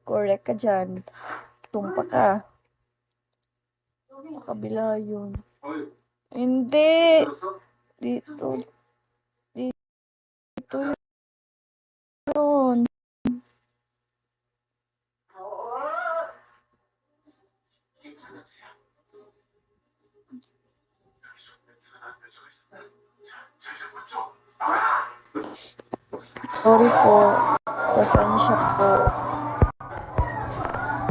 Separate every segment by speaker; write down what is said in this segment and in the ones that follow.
Speaker 1: Correct ka dyan. Tumpa ka. Sa kabila yun. Hindi. Dito. Dito yun. Sorry po. Pasensya po.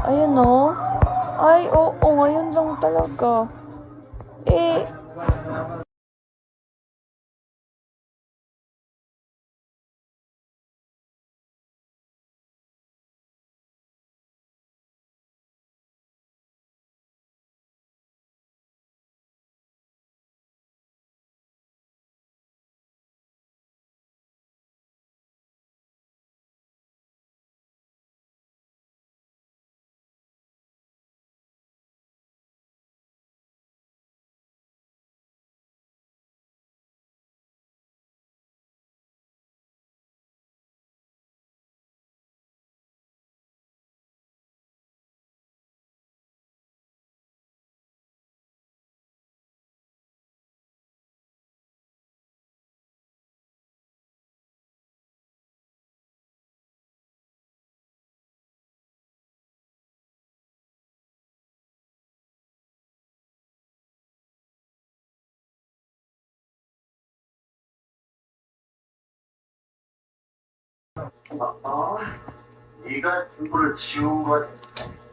Speaker 1: Ayun o. Ay, oo. Ngayon lang talaga. Eh,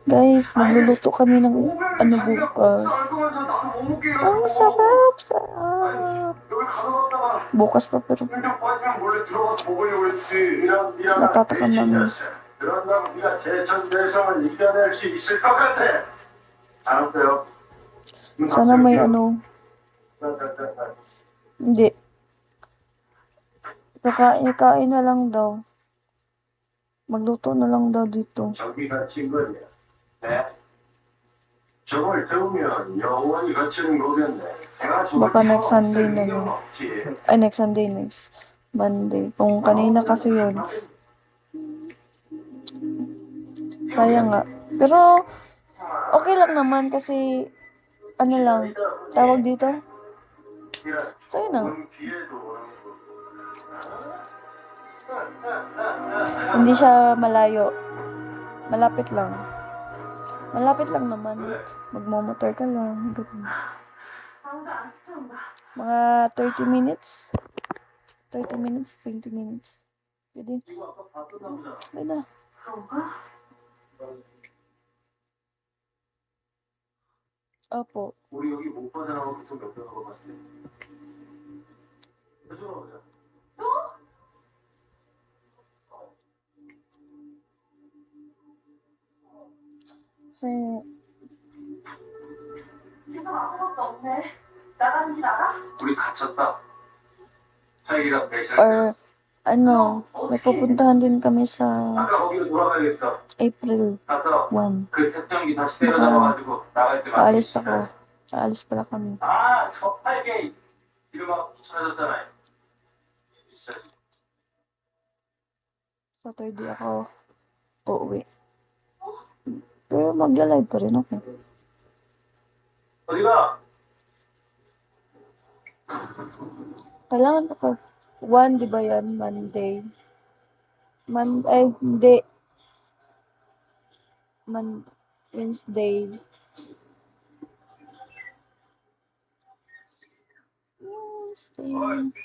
Speaker 1: guys, magluluto kami ng ano bukas. Ang sarap, sarap. Bukas pa pero natatakam namin. Sana may ano. Hindi. Kakain na lang daw. Magluto na lang daw dito. Baka next Sunday na yun. Ay, next Monday. Kung kanina kasi yun. Sayang nga. Pero, okay lang naman kasi, ano lang, tawag dito? Sayang na. Hindi siya malayo. Malapit lang. Malapit lang naman. Magmomotor ka lang. Mga 30 minutes. 30 minutes, 20 minutes. Pwede. Pwede. Opo. Kasi,
Speaker 2: 계속 아무것도 없네. 나가는 길 알아?
Speaker 3: 우리 갇혔다. 하이랑 배시할
Speaker 1: or,
Speaker 3: 때였어.
Speaker 1: ano, may pupuntahan din kami sa
Speaker 3: 아까 거기로 돌아가야겠어.
Speaker 1: April
Speaker 3: 가서
Speaker 1: 1.
Speaker 3: 그 세정기 다시 때려 잡아가지고 나갈 때
Speaker 1: Aalis ako. Aalis pala kami.
Speaker 3: 아, 저 팔게 이름하고 붙여놨잖아요.
Speaker 1: Saturday ako uuwi. Pero magla-live pa rin ako.
Speaker 3: 어디가?
Speaker 1: Kailangan ako. 1, di ba yan? Monday. Ay, hindi. Wednesday. Wednesday.